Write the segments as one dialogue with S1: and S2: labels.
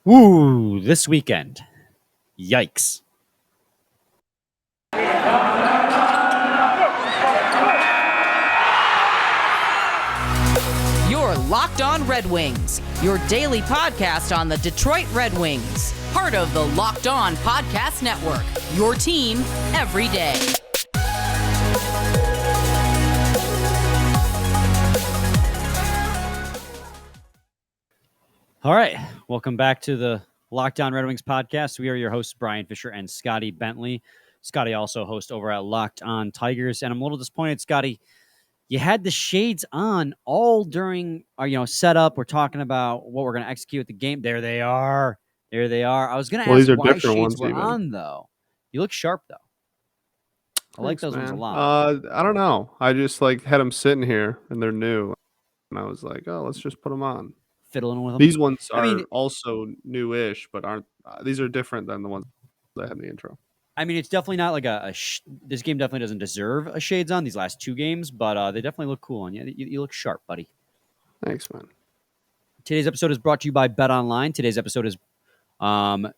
S1: Woo, this weekend. Yikes.
S2: You're Locked On Red Wings, your daily podcast on the Detroit Red Wings. Part of the Locked On Podcast Network, your team every day.
S1: All right, welcome back to the Locked On Red Wings podcast. We are your hosts, Brian Fisher and Scotty Bentley. Scotty also hosts over at Locked On Tigers, and I'm a little disappointed, Scotty. You had the shades on all during our setup. We're talking about what we're going to execute with the game. There they are. There they are. I was going to ask
S3: these are
S1: why
S3: different
S1: shades
S3: ones
S1: were
S3: even.
S1: on, though. You look sharp, though. I like those ones a lot.
S3: I don't know. I just had them sitting here, and they're new, and I was like, oh, let's just put them on.
S1: Fiddling with them.
S3: These ones are also newish, but aren't. These are different than the ones that had in the intro.
S1: I mean, it's definitely not like this game definitely doesn't deserve a shades on these last two games, but they definitely look cool on you. You look sharp, buddy.
S3: Thanks, man.
S1: Today's episode is brought to you by BetOnline. Today's episode is brought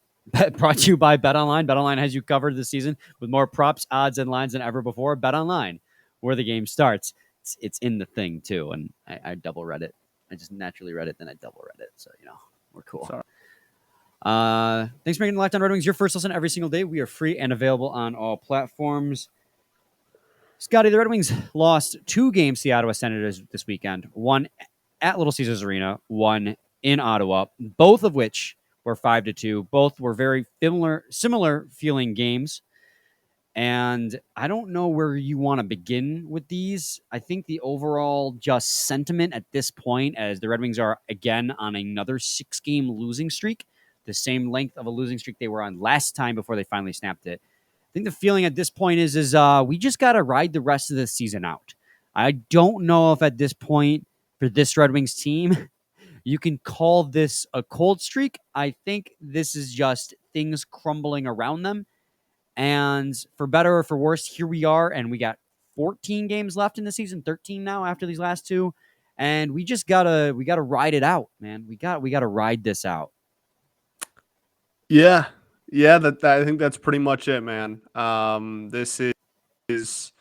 S1: to you by BetOnline. BetOnline has you covered this season with more props, odds, and lines than ever before. BetOnline, where the game starts. It's in the thing, too, and I double read it. I just naturally read it, then I double read it. So, we're cool.
S3: Sorry.
S1: Thanks for making Locked On Red Wings your first listen every single day. We are free and available on all platforms. Scotty, the Red Wings lost 2 games to the Ottawa Senators this weekend. One at Little Caesars Arena, one in Ottawa, both of which were 5-2. Both were very similar feeling games. And I don't know where you want to begin with these. I think the overall just sentiment at this point, as the Red Wings are again on another 6-game losing streak, the same length of a losing streak they were on last time before they finally snapped it. I think the feeling at this point is we just got to ride the rest of the season out. I don't know if at this point for this Red Wings team, you can call this a cold streak. I think this is just things crumbling around them. And for better or for worse, here we are, and we got 14 games left in the season, 13 now after these last 2, and we gotta ride it out, man. We gotta ride this out.
S3: Yeah. I think that's pretty much it, man. This is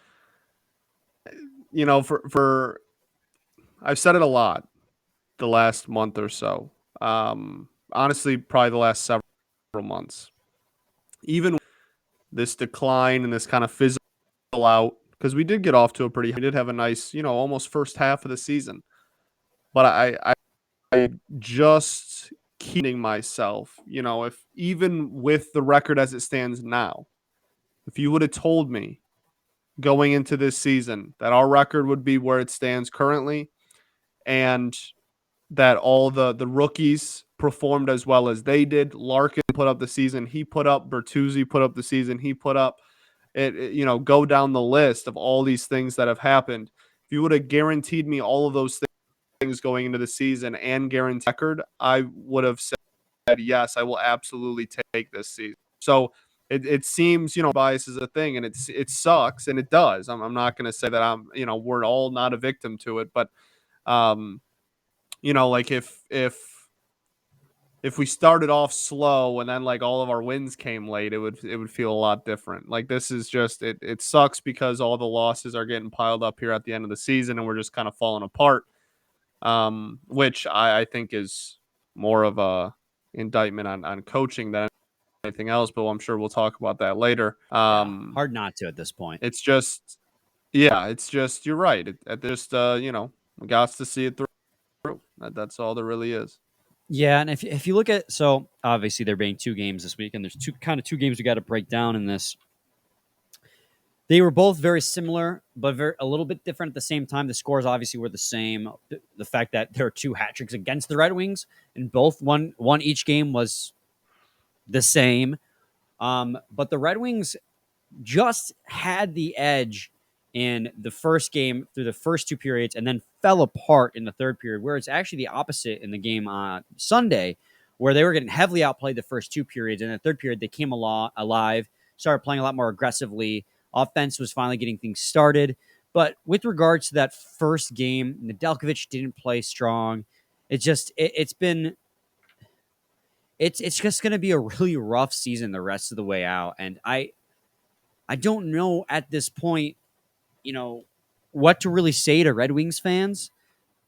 S3: for I've said it a lot the last month or so. Honestly, probably the last several months. Even this decline and this kind of fizzle out, because we did get off to we did have a nice, almost first half of the season. But I just keeping myself, if even with the record as it stands now, if you would have told me going into this season that our record would be where it stands currently and that all the rookies performed as well as they did, Larkin put up the season he put up, Bertuzzi put up the season he put up, go down the list of all these things that have happened. If you would have guaranteed me all of those things going into the season and guaranteed record, I would have said, yes, I will absolutely take this season. So it seems, bias is a thing, and it sucks, and it does. I'm not going to say that we're all not a victim to it, but if we started off slow and then all of our wins came late, it would feel a lot different. This is just it sucks because all the losses are getting piled up here at the end of the season, and we're just kind of falling apart. Which I think is more of a indictment on coaching than anything else, but I'm sure we'll talk about that later.
S1: Hard not to at this point.
S3: It's just you're right. We got to see it through. That's all there really is.
S1: Yeah, and if you look at, so obviously there being 2 games this week, and there's two games we got to break down in this. They were both very similar, but a little bit different at the same time. The scores obviously were the same. The fact that there are 2 hat tricks against the Red Wings, and both one each game was the same. But the Red Wings just had the edge in the first game through the first 2 periods, and then fell apart in the third period, where it's actually the opposite in the game on Sunday, where they were getting heavily outplayed the first 2 periods. In the third period, they came alive, started playing a lot more aggressively. Offense was finally getting things started. But with regards to that first game, Nedeljkovic didn't play strong. It's been it's just going to be a really rough season the rest of the way out. And I don't know at this point, what to really say to Red Wings fans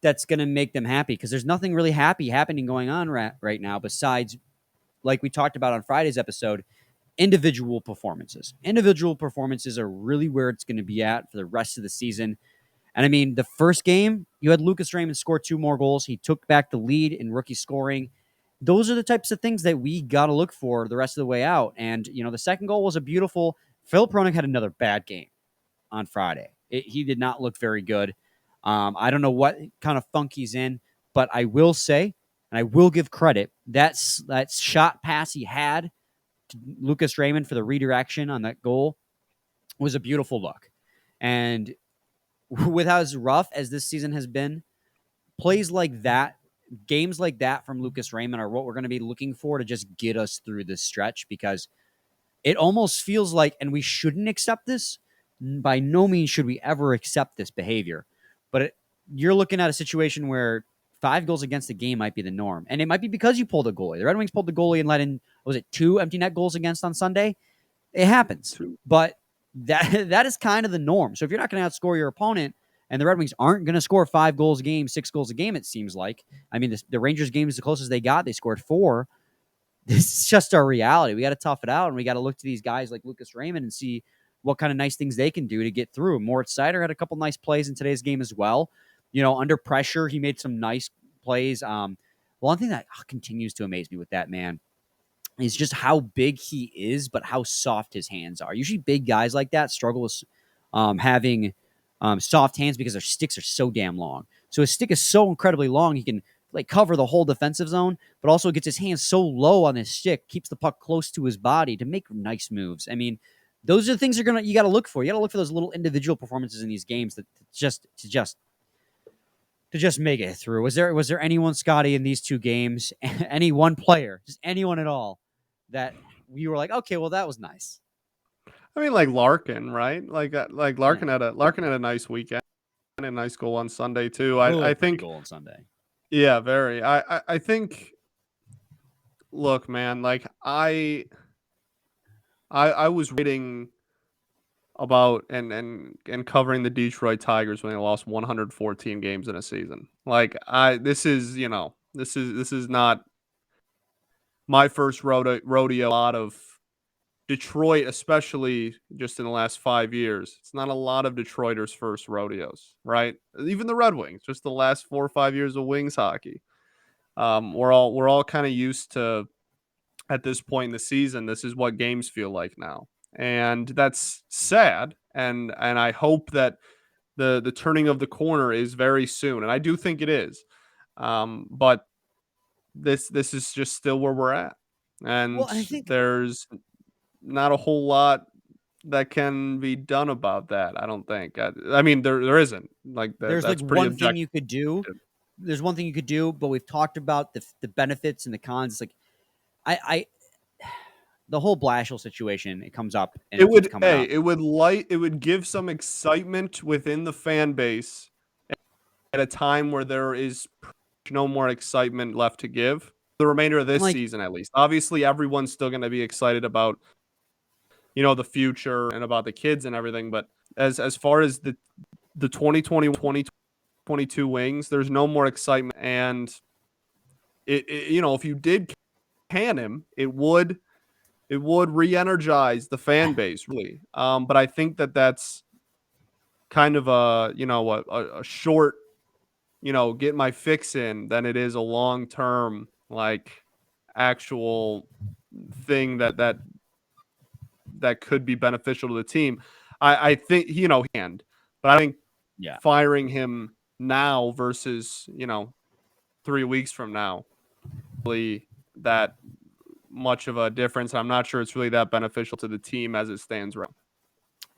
S1: that's going to make them happy, because there's nothing really happy happening going on right now besides, like we talked about on Friday's episode, individual performances. Individual performances are really where it's going to be at for the rest of the season. And I mean, the first game, you had Lucas Raymond score 2 more goals. He took back the lead in rookie scoring. Those are the types of things that we got to look for the rest of the way out. And, the second goal was a beautiful. Phil Pronik had another bad game on Friday. He did not look very good. I don't know what kind of funk he's in, but I will say, and I will give credit, that shot pass he had to Lucas Raymond for the redirection on that goal was a beautiful look. And with as rough as this season has been, plays like that, games like that from Lucas Raymond are what we're going to be looking for to just get us through this stretch, because it almost feels like, and we shouldn't accept this, by no means should we ever accept this behavior, but you're looking at a situation where 5 goals against the game might be the norm. And it might be because you pulled a goalie. The Red Wings pulled the goalie and let in, was it 2 empty net goals against on Sunday? It happens. But that is kind of the norm. So if you're not going to outscore your opponent, and the Red Wings aren't going to score 5 goals a game, 6 goals a game, it seems like. I mean, the Rangers game is the closest they got. They scored 4. This is just our reality. We got to tough it out, and we got to look to these guys like Lucas Raymond and see what kind of nice things they can do to get through. Moritz Seider had a couple nice plays in today's game as well. Under pressure, he made some nice plays. One thing that continues to amaze me with that man is just how big he is, but how soft his hands are. Usually big guys like that struggle with having soft hands because their sticks are so damn long. So his stick is so incredibly long, he can cover the whole defensive zone, but also gets his hands so low on his stick, keeps the puck close to his body to make nice moves. I mean, those are the things you got to look for. You got to look for those little individual performances in these games to just make it through. Was there anyone, Scotty, in these 2 games, any one player, just anyone at all, that you were like, okay, well, that was nice?
S3: I mean, like Larkin, right? Like Larkin had a nice weekend and a nice goal on Sunday too. I think
S1: goal on Sunday.
S3: Yeah, very. I think. Look, man, I was reading about and covering the Detroit Tigers when they lost 114 games in a season. This is not my first rodeo. A lot of Detroit, especially just in the last 5 years, it's not a lot of Detroiters' first rodeos, right? Even the Red Wings, just the last 4 or 5 years of Wings hockey. We're all kind of used to, at this point in the season, this is what games feel like now, and that's sad. And I hope that the turning of the corner is very soon, and I do think it is. But this is just still where we're at, and
S1: Well, I think
S3: there's not a whole lot that can be done about that. I don't think. I mean, there isn't.
S1: there's
S3: That's pretty
S1: one
S3: objective.
S1: thing you could do. There's one thing you could do, but we've talked about the benefits and the cons. It's like I the whole Blashill situation, it comes up and
S3: It would
S1: coming up.
S3: it would give some excitement within the fan base at a time where there is no more excitement left to give. The remainder of this season, at least. Obviously, everyone's still going to be excited about the future and about the kids and everything. But as far as the 2022 Wings, there's no more excitement. And if you did can him, it would re-energize the fan base, really. But I think that's kind of a short, get my fix in than it is a long-term, actual thing that could be beneficial to the team. I think, but I think firing him now versus, 3 weeks from now, really that much of a difference. I'm not sure it's really that beneficial to the team as it stands right now.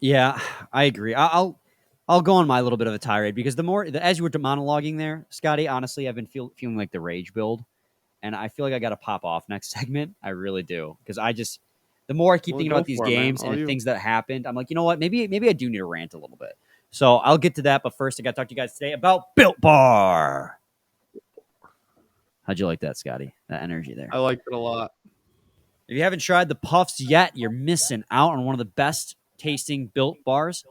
S1: Yeah, I agree. I'll go on my little bit of a tirade, because as you were monologuing there, Scotty, honestly, I've been feeling like the rage build, and I feel like I got to pop off next segment. I really do, because the more I keep thinking about these games and the things that happened, I'm like, you know what? Maybe I do need to rant a little bit. So I'll get to that, but first I got to talk to you guys today about Built Bar. How'd you like that, Scotty? That energy there.
S3: I liked it a lot.
S1: If you haven't tried the Puffs yet, you're missing out on one of the best tasting Built bars.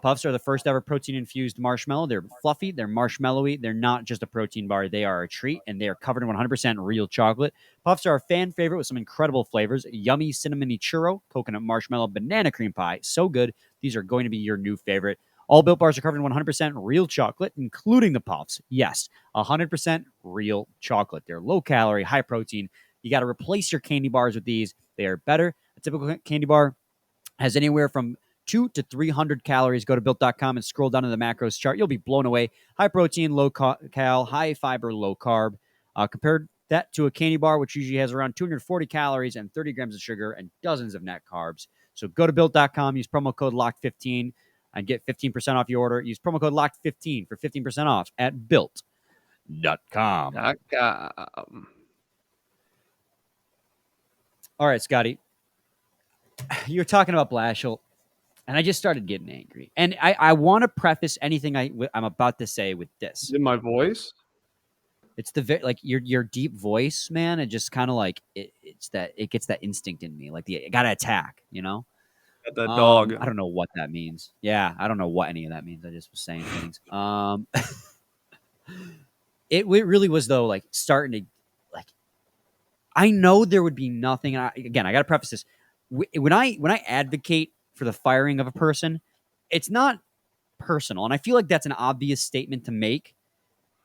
S1: Puffs are the first ever protein-infused marshmallow. They're fluffy. They're marshmallowy. They're not just a protein bar. They are a treat, and they are covered in 100% real chocolate. Puffs are a fan favorite with some incredible flavors. Yummy cinnamony churro, coconut marshmallow, banana cream pie. So good. These are going to be your new favorite. All Built bars are covered in 100% real chocolate, including the Puffs. Yes, 100% real chocolate. They're low-calorie, high-protein. You got to replace your candy bars with these. They are better. A typical candy bar has anywhere from 200 to 300 calories. Go to Built.com and scroll down to the macros chart. You'll be blown away. High protein, low cal, high fiber, low carb. Compared that to a candy bar, which usually has around 240 calories and 30 grams of sugar and dozens of net carbs. So go to Built.com, use promo code LOCKED15 and get 15% off your order. Use promo code LOCKED15 for 15% off at Built.com. All right, Scotty. You were talking about Blashill, and I just started getting angry. And I want to preface anything I'm about to say with this.
S3: In my voice?
S1: It's your deep voice, man. It just kind of like it gets that instinct in me, like I gotta attack, you know.
S3: The dog.
S1: I don't know what that means. Yeah, I don't know what any of that means. I just was saying things. It really was though, like starting to like. I know there would be nothing. I got to preface this. When I advocate for the firing of a person, it's not personal, and I feel like that's an obvious statement to make.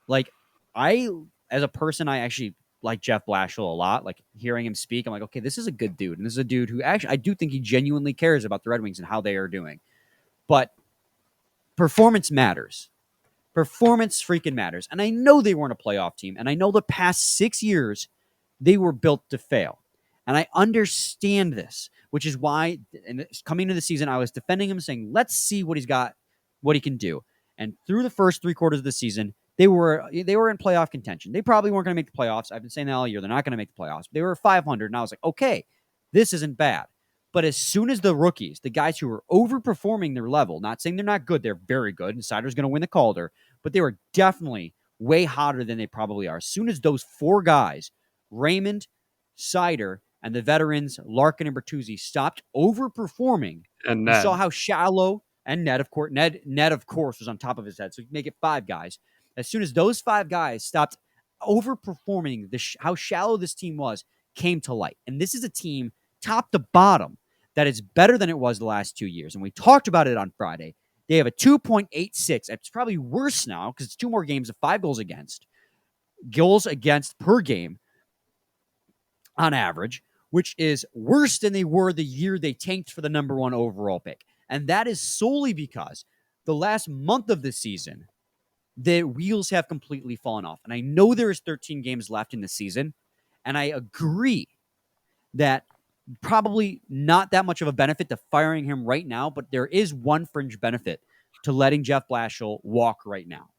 S1: Like as a person, I actually like Jeff Blashill a lot. Like hearing him speak, I'm like, okay, this is a good dude, and this is a dude who actually I do think he genuinely cares about the Red Wings and how they are doing. But performance matters. Performance freaking matters, and I know they weren't a playoff team, and I know the past 6 years they were built to fail. And I understand this, which is why coming into the season, I was defending him, saying, let's see what he's got, what he can do. And through the first 3 quarters of the season, they were in playoff contention. They probably weren't going to make the playoffs. I've been saying that all year. They're not going to make the playoffs. They were 500, and I was like, okay, this isn't bad. But as soon as the rookies, the guys who were overperforming their level, not saying they're not good, they're very good, and Sider's going to win the Calder, but they were definitely way hotter than they probably are. As soon as those 4 guys, Raymond, Sider, and the veterans, Larkin and Bertuzzi, stopped overperforming.
S3: And
S1: you saw how shallow, and Ned, of course, Ned, of course, was on top of his head. So you make it 5 guys. As soon as those 5 guys stopped overperforming, how shallow this team was came to light. And this is a team, top to bottom, that is better than it was the last 2 years. And we talked about it on Friday. They have a 2.86. It's probably worse now because it's 2 more games of 5 goals against per game on average, which is worse than they were the year they tanked for the number 1 overall pick. And that is solely because the last month of the season, the wheels have completely fallen off. And I know there is 13 games left in the season, and I agree that probably not that much of a benefit to firing him right now, but there is one fringe benefit to letting Jeff Blashill walk right now.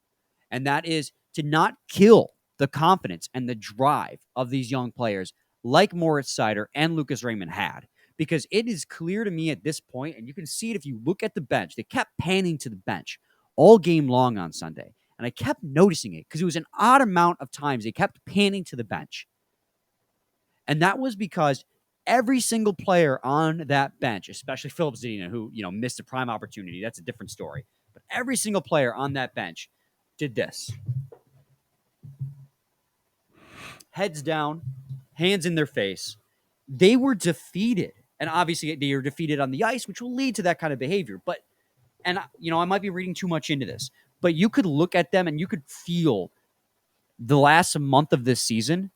S1: And that is to not kill the confidence and the drive of these young players like Moritz Seider and Lucas Raymond had. Because it is clear to me at this point, and you can see it if you look at the bench, they kept panning to the bench all game long on Sunday. And I kept noticing it because it was an odd amount of times they kept panning to the bench. And that was because every single player on that bench, especially Philip Zadina, who missed a prime opportunity, that's a different story. But every single player on that bench did this. Heads down, hands in their face. They were defeated. And obviously they were defeated on the ice, which will lead to that kind of behavior. But, I might be reading too much into this, but you could look at them and you could feel the last month of this season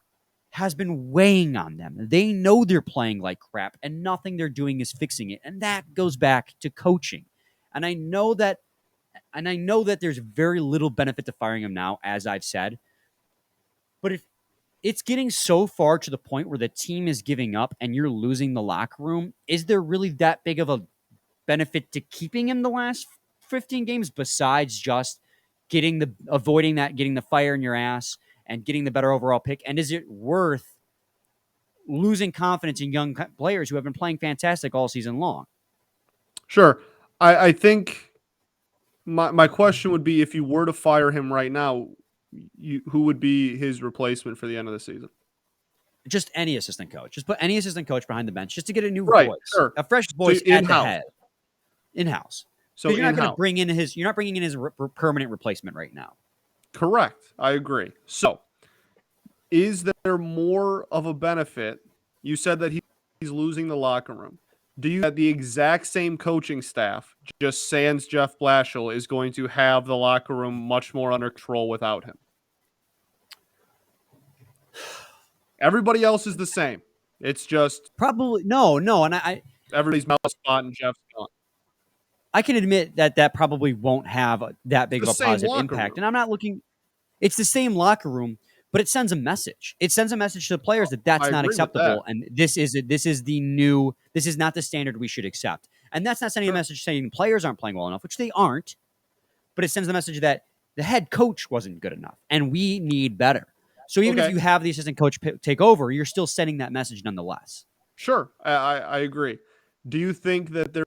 S1: has been weighing on them. They know they're playing like crap and nothing they're doing is fixing it. And that goes back to coaching. And I know that there's very little benefit to firing him now, as I've said. But if it's getting so far to the point where the team is giving up and you're losing the locker room, is there really that big of a benefit to keeping him the last 15 games besides just getting the fire in your ass and getting the better overall pick? And is it worth losing confidence in young players who have been playing fantastic all season long?
S3: Sure. I think my question would be, if you were to fire him right now, who would be his replacement for the end of the season?
S1: Just any assistant coach. Just put any assistant coach behind the bench just to get a new
S3: Right,
S1: voice,
S3: sure.
S1: a fresh voice at the
S3: in-house.
S1: head, in-house.
S3: So
S1: Because you're not going to
S3: in-house.
S1: bring in his. You're not bringing in his permanent replacement right now.
S3: Correct. I agree. So, is there more of a benefit? You said that he's losing the locker room. Do you have the exact same coaching staff, just sans Jeff Blashill, is going to have the locker room much more under control without him? Everybody else is the same. It's just
S1: Probably no, and I
S3: everybody's mouth spot and Jeff's gone.
S1: I can admit that probably won't have that big of a positive impact.
S3: Room.
S1: And I'm not looking. It's the same locker room, but it sends a message. It sends a message to the players that that's not acceptable, and this is the new. This is not the standard we should accept. And that's not sending a message saying players aren't playing well enough, which they aren't. But it sends the message that the head coach wasn't good enough, and we need better. So even if you have the assistant coach take over, you're still sending that message nonetheless.
S3: Sure, I agree. Do you think that there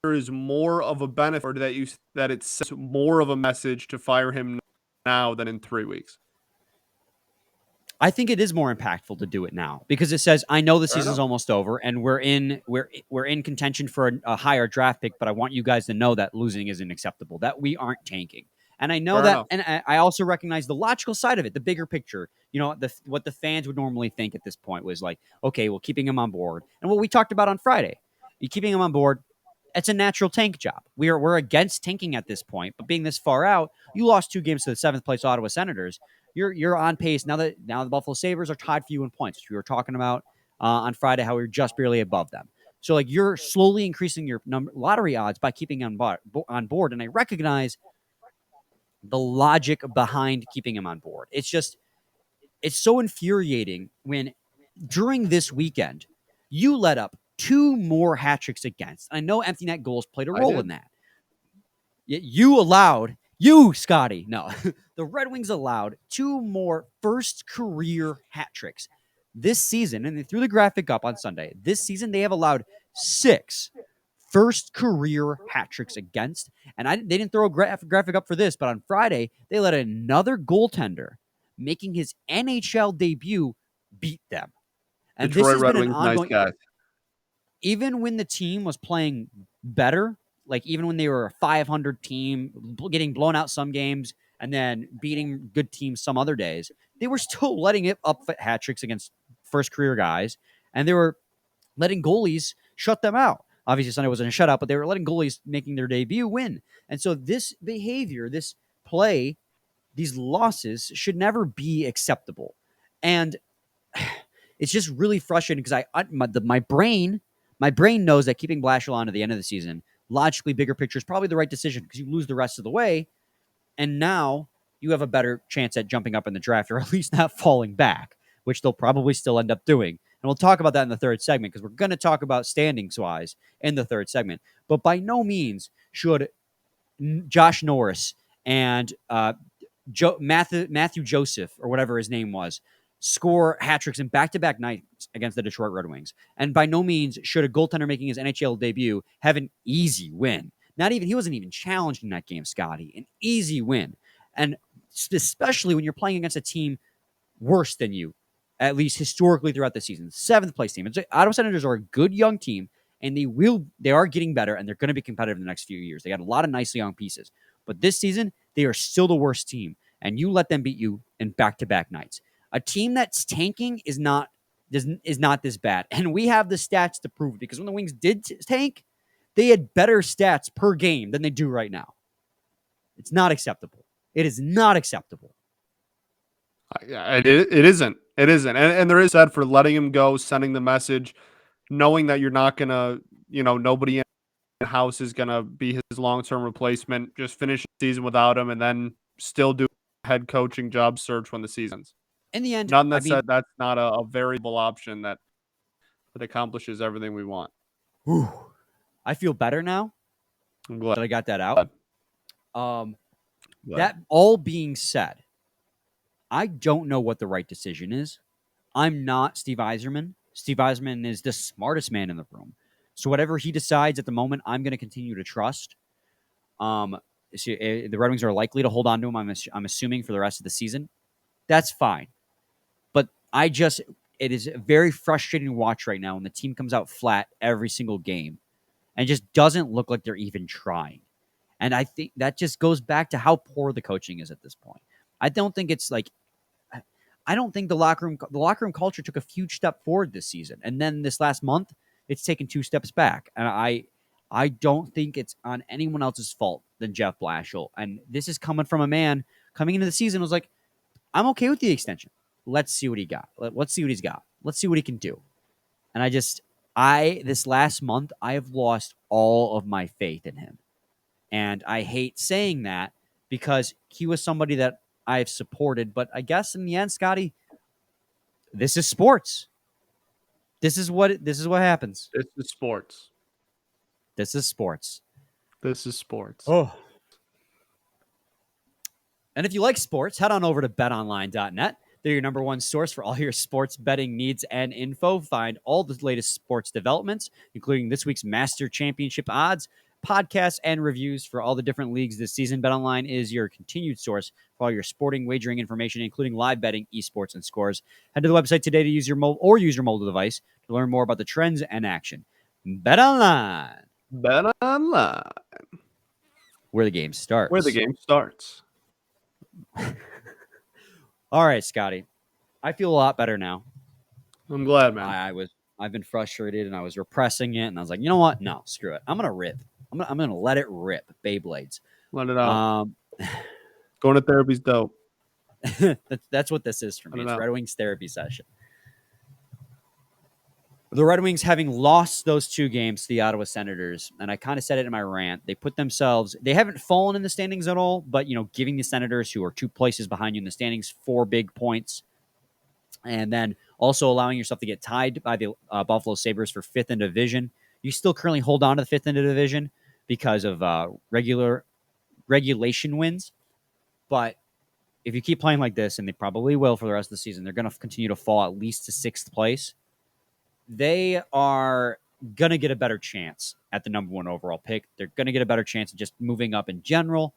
S3: is more of a benefit, or that it sends more of a message to fire him now than in 3 weeks?
S1: I think it is more impactful to do it now because it says, I know the season's almost over and we're in contention for a higher draft pick, but I want you guys to know that losing isn't acceptable, that we aren't tanking. And I know and I also recognize the logical side of it, the bigger picture. You know, what the fans would normally think at this point was like, okay, well, keeping him on board. And what we talked about on Friday, keeping him on board, it's a natural tank job. We're against tanking at this point, but being this far out, you lost 2 games to the 7th place Ottawa Senators. You're on pace now that the Buffalo Sabres are tied for you in points, which we were talking about on Friday, how we were just barely above them. So like you're slowly increasing your lottery odds by keeping on board. And I recognize the logic behind keeping him on board. It's so infuriating when during this weekend you let up 2 more hat tricks against. I know empty net goals played a role in that. You, Scotty. No, the Red Wings allowed 2 more first career hat tricks this season. And they threw the graphic up on Sunday. This season, they have allowed 6 first career hat tricks against. And they didn't throw a graphic up for this, but on Friday, they let another goaltender making his NHL debut beat them. And
S3: Detroit
S1: this has
S3: Red
S1: been
S3: Wings,
S1: an ongoing.
S3: nice guy.
S1: Even when the team was playing better, like even when they were a 500 team, getting blown out some games and then beating good teams some other days, they were still letting it up hat tricks against first career guys, and they were letting goalies shut them out. Obviously, Sunday wasn't a shutout, but they were letting goalies making their debut win. And so this behavior, this play, these losses should never be acceptable. And it's just really frustrating because my brain knows that keeping Blashill on to the end of the season, logically, bigger picture, is probably the right decision because you lose the rest of the way, and now you have a better chance at jumping up in the draft or at least not falling back, which they'll probably still end up doing. And we'll talk about that in the third segment because we're going to talk about standings-wise in the third segment. But by no means should Josh Norris and Matthew Joseph, or whatever his name was, score hat tricks in back-to-back nights against the Detroit Red Wings. And by no means should a goaltender making his NHL debut have an easy win. He wasn't even challenged in that game, Scotty. An easy win. And especially when you're playing against a team worse than you, at least historically throughout the season. 7th place team. Ottawa Senators are a good young team, and they are getting better, and they're going to be competitive in the next few years. They got a lot of nice young pieces. But this season, they are still the worst team, and you let them beat you in back-to-back nights. A team that's tanking is not this bad. And we have the stats to prove it, because when the Wings did tank, they had better stats per game than they do right now. It's not acceptable. It is not acceptable.
S3: It isn't. It isn't. And there is said for letting him go, sending the message, knowing that you're not going to, nobody in the house is going to be his long-term replacement, just finish the season without him and then still do a head coaching job search when the season's.
S1: In the end,
S3: none that said that's not a variable option that accomplishes everything we want.
S1: Whew. I feel better now.
S3: I'm glad
S1: that I got that out. That all being said, I don't know what the right decision is. I'm not Steve Yzerman. Steve Yzerman is the smartest man in the room. So whatever he decides at the moment, I'm going to continue to trust. the Red Wings are likely to hold on to him, I'm assuming, for the rest of the season. That's fine. But it is very frustrating to watch right now when the team comes out flat every single game and just doesn't look like they're even trying. And I think that just goes back to how poor the coaching is at this point. I don't think it's like, I don't think the locker room culture took a huge step forward this season. And then this last month, it's taken 2 steps back. And I don't think it's on anyone else's fault than Jeff Blashill. And this is coming from a man coming into the season was like, I'm okay with the extension. Let's see what he got. Let's see what he's got. Let's see what he can do. And this last month, I have lost all of my faith in him. And I hate saying that because he was somebody that I've supported. But I guess in the end, Scotty, this is sports. This is what happens.
S3: This is sports.
S1: This is sports.
S3: This is sports.
S1: Oh. And if you like sports, head on over to betonline.net. They're your number one source for all your sports betting needs and info. Find all the latest sports developments, including this week's Master Championship odds, podcasts, and reviews for all the different leagues this season. BetOnline is your continued source for all your sporting wagering information, including live betting, esports, and scores. Head to the website today to use your mobile device to learn more about the trends and action. BetOnline.
S3: BetOnline.
S1: Where the game starts.
S3: Where the game starts.
S1: All right, Scotty. I feel a lot better now.
S3: I'm glad, man.
S1: I've been frustrated and I was repressing it, and I was like, you know what? No, screw it. I'm gonna rip. I'm gonna let it rip. Beyblades.
S3: Let it out. Going to therapy's dope.
S1: That's what this is for me. It's Red Wings therapy session. The Red Wings, having lost those 2 games to the Ottawa Senators, and I kind of said it in my rant, they haven't fallen in the standings at all, but, giving the Senators, who are 2 places behind you in the standings, 4 big points, and then also allowing yourself to get tied by the Buffalo Sabres for 5th in division. You still currently hold on to the 5th in the division because of regulation wins, but if you keep playing like this, and they probably will for the rest of the season, they're going to continue to fall at least to 6th place. They are going to get a better chance at the number 1 overall pick. They're going to get a better chance of just moving up in general.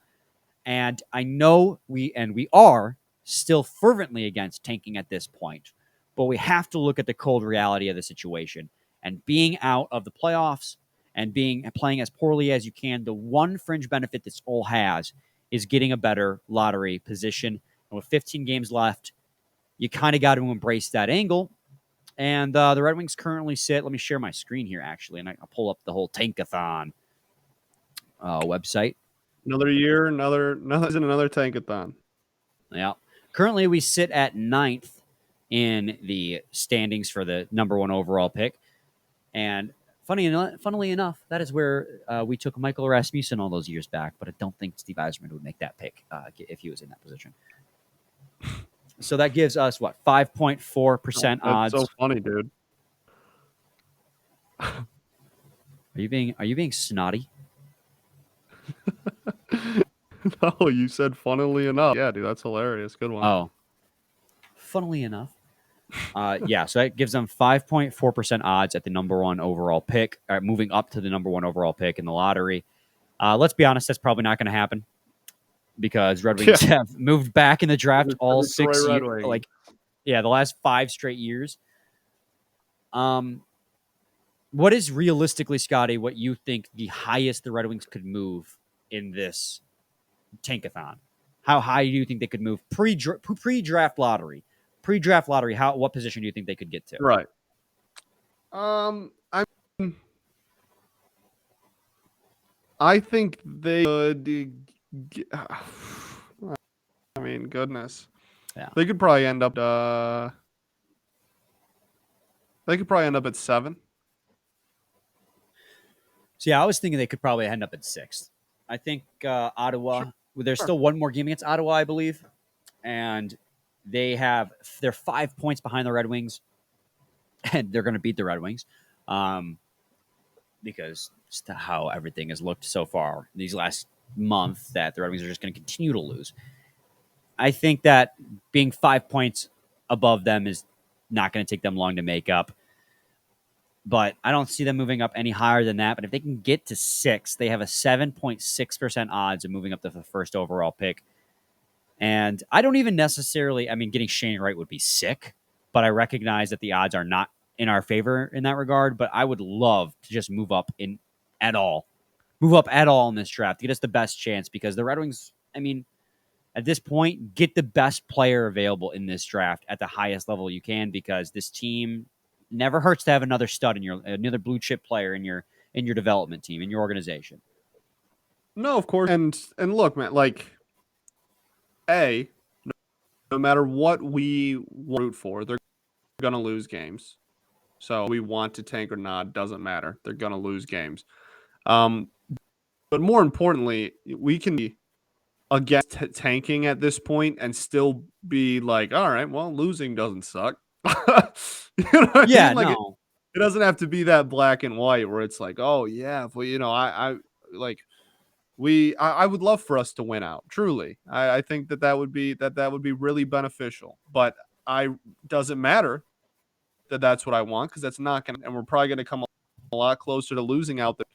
S1: And I know we are still fervently against tanking at this point, but we have to look at the cold reality of the situation. And being out of the playoffs and playing as poorly as you can, the one fringe benefit this all has is getting a better lottery position. And with 15 games left, you kind of got to embrace that angle. And the Red Wings currently sit. Let me share my screen here, actually, and I'll pull up the whole Tankathon website.
S3: Another year, another Tankathon.
S1: Yeah. Currently, we sit at 9th in the standings for the number 1 overall pick. And funnily enough, that is where we took Michael Rasmussen all those years back. But I don't think Steve Yzerman would make that pick if he was in that position. So that gives us 5.4% odds.
S3: That's so funny, dude.
S1: Are you being snotty?
S3: No, you said funnily enough. Yeah, dude, that's hilarious. Good one.
S1: Oh, funnily enough. Yeah, so that gives them 5.4% odds at the number 1 overall pick, moving up to the number 1 overall pick in the lottery. Let's be honest, that's probably not going to happen because Red Wings have moved back in the draft all 6 years. The last 5 straight years. What is realistically, Scotty, what you think the highest the Red Wings could move in this Tankathon? How high do you think they could move pre-draft lottery? Pre-draft lottery, what position do you think they could get to?
S3: Right. I think they could. I mean, goodness.
S1: Yeah.
S3: They could probably end up. They could probably end up at 7.
S1: So yeah, I was thinking they could probably end up at 6th. I think Ottawa. Sure. There's still 1 more game against Ottawa, I believe, and they're 5 points behind the Red Wings, and they're going to beat the Red Wings, because just how everything has looked so far these last month, that the Red Wings are just going to continue to lose. I think that being 5 points above them is not going to take them long to make up. but I don't see them moving up any higher than that. But if they can get to 6, they have a 7.6% odds of moving up to the first overall pick. And I don't even necessarily, I mean, getting Shane Wright would be sick, but I recognize that the odds are not in our favor in that regard. But I would love to just move up at all in this draft to get us the best chance, because the Red Wings, I mean, at this point, get the best player available in this draft at the highest level you can, because this team never hurts to have another stud another blue chip player in your development team, in your organization.
S3: No, of course. And look, man, like, no matter what we root for, they're going to lose games. So we want to tank or not, doesn't matter. They're going to lose games. But more importantly, we can be against tanking at this point and still be like, all right, well, losing doesn't suck. You know what I mean? Like,
S1: no.
S3: It doesn't have to be that black and white where it's like, oh yeah, well, I would love for us to win out. Truly, I think that would be really beneficial. But doesn't matter that's what I want, because that's not gonna, and we're probably gonna come a lot closer to losing out there,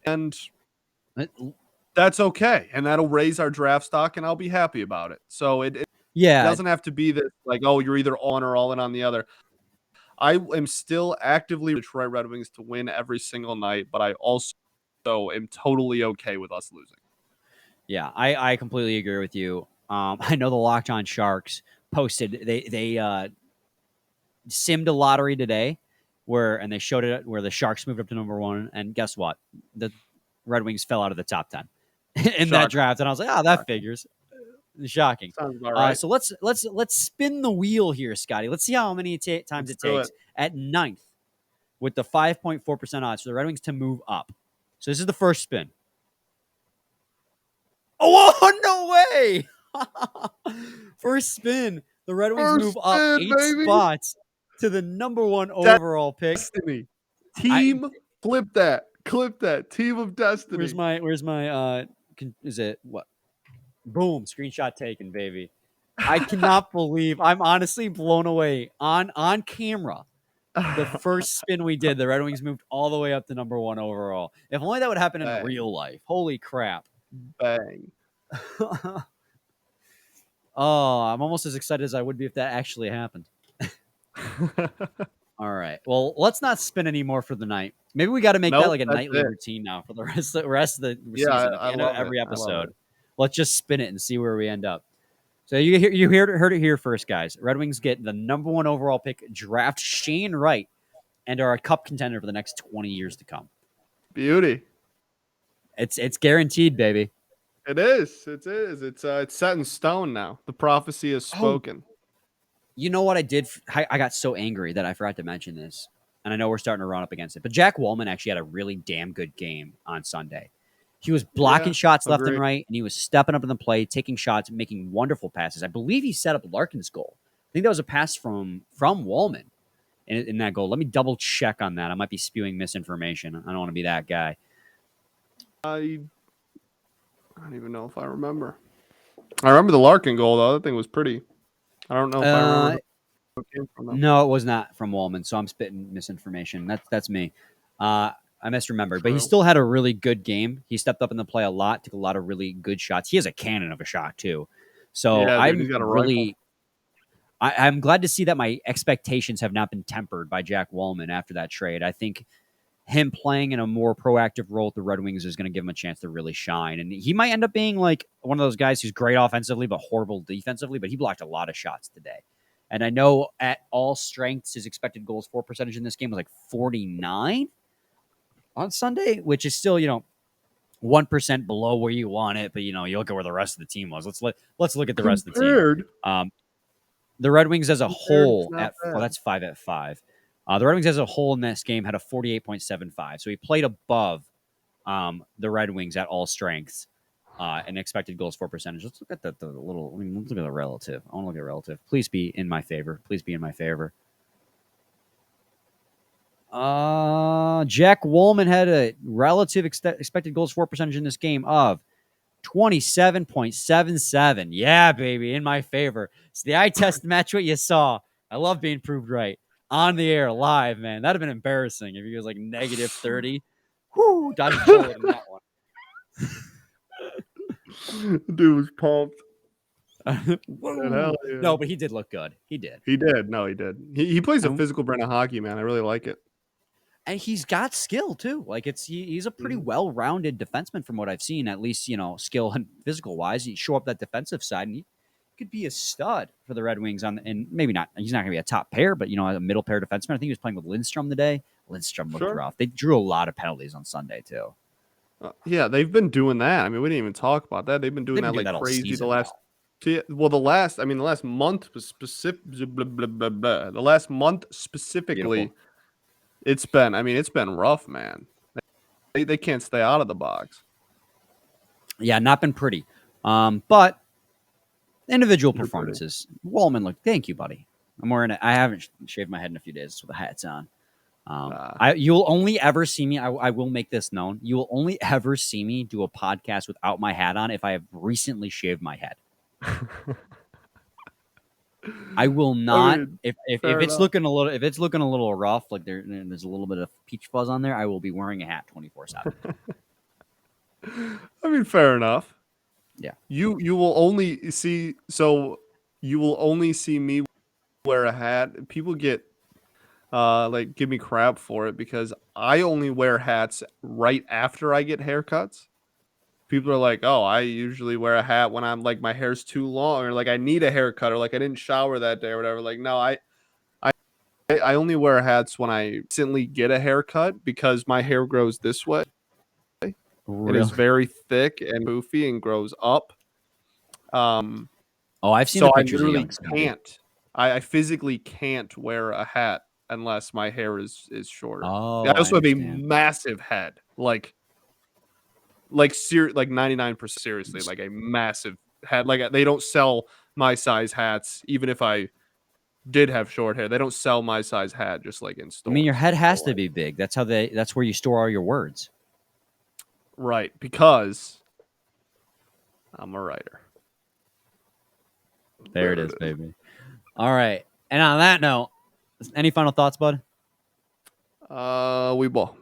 S3: and that's okay, and that'll raise our draft stock, and I'll be happy about it. So it doesn't have to be this like, oh, you're either all in or all in on the other. I am still actively Detroit Red Wings to win every single night, but I also am totally okay with us losing.
S1: Yeah, I completely agree with you. I know the Locked On Sharks posted, they simmed a lottery today and they showed it where the Sharks moved up to number 1, and guess what? The Red Wings fell out of the top 10 in that draft, and I was like, that figures. Shocking.
S3: Sounds about right.
S1: So let's spin the wheel here, Scotty. Let's see how many times it takes at 9th with the 5.4% odds for the Red Wings to move up. So this is the first spin. Oh, no way! First spin. The Red Wings move up 8 spots to the number 1 overall pick.
S3: Destiny. Team, flip that. Clip that. Team of destiny.
S1: Where's my is it what? Boom, screenshot taken, baby. I cannot believe, I'm honestly blown away. On camera, the first spin we did, the Red Wings moved all the way up to number 1 overall. If only that would happen in real life. Holy crap.
S3: Bang.
S1: Oh, I'm almost as excited as I would be if that actually happened. All right. Well, let's not spin anymore for the night. Maybe we got to make that like a nightly routine now for the rest of the season. At the end of every episode. Let's just spin it and see where we end up. So you heard it here first, guys. Red Wings get the number 1 overall pick, draft Shane Wright, and are a cup contender for the next 20 years to come.
S3: Beauty.
S1: It's guaranteed, baby.
S3: It is. It's set in stone now. The prophecy is spoken.
S1: You know what I did? I got so angry that I forgot to mention this, and I know we're starting to run up against it. But Jack Wallman actually had a really damn good game on Sunday. He was blocking shots left and right, and he was stepping up in the play, taking shots, making wonderful passes. I believe he set up Larkin's goal. I think that was a pass from Wallman in that goal. Let me double check on that. I might be spewing misinformation. I don't want to be that guy.
S3: I don't even know if I remember. I remember the Larkin goal. The other thing was pretty. I don't know if I remember. Who it came from,
S1: no, it was not from Wallman, so I'm spitting misinformation. That's me. I misremembered, but he still had a really good game. He stepped up in the play a lot, took a lot of really good shots. He has a cannon of a shot too. So I'm glad to see that my expectations have not been tempered by Jack Wallman after that trade. I think him playing in a more proactive role with the Red Wings is going to give him a chance to really shine. And he might end up being like one of those guys who's great offensively, but horrible defensively, but he blocked a lot of shots today. And I know at all strengths, his expected goals for percentage in this game was like 49 on Sunday, which is still, 1% below where you want it. But, you look at where the rest of the team was. Let's look at the rest of the team. The Red Wings as a whole, that's 5 at 5. The Red Wings as a whole in this game had a 48.75. So he played above the Red Wings at all strengths and expected goals for percentage. Let's look at let's look at the relative. I want to look at relative. Please be in my favor. Jack Wallman had a relative expected goals for percentage in this game of 27.77. Yeah, baby, in my favor. So the eye test match what you saw. I love being proved right. on the air live, man. That'd have been embarrassing if he was like negative 30. Whoo, dodged a bullet in that one.
S3: Dude was pumped.
S1: Woo.
S3: Hell yeah.
S1: No, but he did look good. He did.
S3: He did. No, he did. He plays a
S1: And-
S3: physical brand of hockey, man. I really like it.
S1: And he's got skill too. Like he's a pretty well-rounded defenseman from what I've seen, at least, skill and physical wise. He show up that defensive side and he could be a stud for the Red Wings and maybe not. He's not going to be a top pair, but a middle pair defenseman. I think he was playing with Lindstrom today. Lindstrom looked rough. They drew a lot of penalties on Sunday too.
S3: Yeah, they've been doing that. I mean, we didn't even talk about that. They've been doing that like crazy the last. The last month was specific. The last month specifically,
S1: Beautiful.
S3: it's been rough, man. They can't stay out of the box.
S1: Yeah, not been pretty. But individual performances. Wallman looked. Thank you, buddy. I'm wearing it. I haven't shaved my head in a few days, so the hat's on. You'll only ever see me. I will make this known. You will only ever see me do a podcast without my hat on if I have recently shaved my head. I will not. If it's looking a little rough, like there's a little bit of peach fuzz on there, I will be wearing a hat 24/7.
S3: I mean, fair enough.
S1: Yeah.
S3: You will only see. So you will only see me wear a hat. People get give me crap for it because I only wear hats right after I get haircuts. People are like, "Oh, I usually wear a hat when I'm like my hair's too long or like I need a haircut or like I didn't shower that day or whatever." Like, no, I only wear hats when I instantly get a haircut because my hair grows this way. Really? It is very thick and poofy and grows up.
S1: I've seen the pictures.
S3: I literally can't. I physically can't wear a hat unless my hair is shorter. I also have a massive head, like 99% seriously, like a massive head. Like they don't sell my size hats, even if I did have short hair. They don't sell my size hat just like in stores.
S1: I mean, your head has to be big. That's where you store all your words.
S3: Right, because I'm a writer.
S1: There it is, baby. All right. And on that note, any final thoughts, bud?
S3: We ball.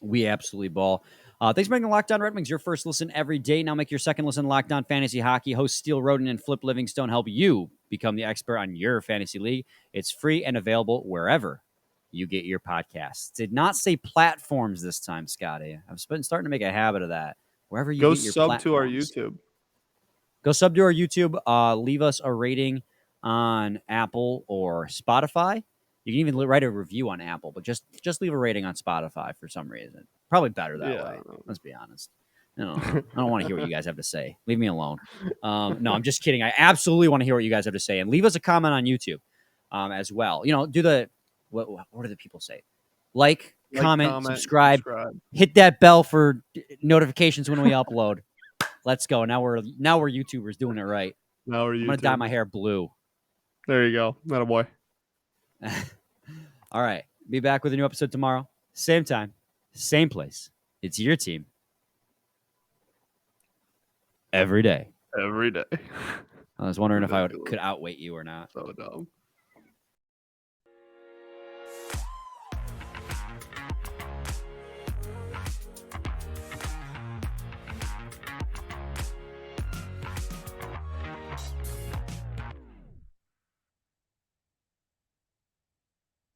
S1: We absolutely ball. Thanks for making Locked On Red Wings your first listen every day. Now make your second listen Locked On Fantasy Hockey. Hosts Steele Roden and Flip Livingstone help you become the expert on your fantasy league. It's free and available wherever you get your podcasts. Did not say platforms this time, Scotty. I'm starting to make a habit of that. Wherever you get your
S3: sub
S1: platforms.
S3: to our YouTube.
S1: Go sub to our YouTube. Leave us a rating on Apple or Spotify. You can even write a review on Apple, but just leave a rating on Spotify for some reason. Probably better that way. Let's be honest. I don't want to hear what you guys have to say. Leave me alone. No, I'm just kidding. I absolutely want to hear what you guys have to say. And leave us a comment on YouTube as well. Do the, what do the people say? Like, comment, subscribe. Hit that bell for notifications when we upload. Let's go. Now we're YouTubers doing it right. I'm going to dye my hair blue.
S3: There you go. Not a boy.
S1: All right. Be back with a new episode tomorrow. Same time, same place. It's your team. Every day.
S3: Every day.
S1: I was wondering if I could outweight you or not.
S3: So dumb.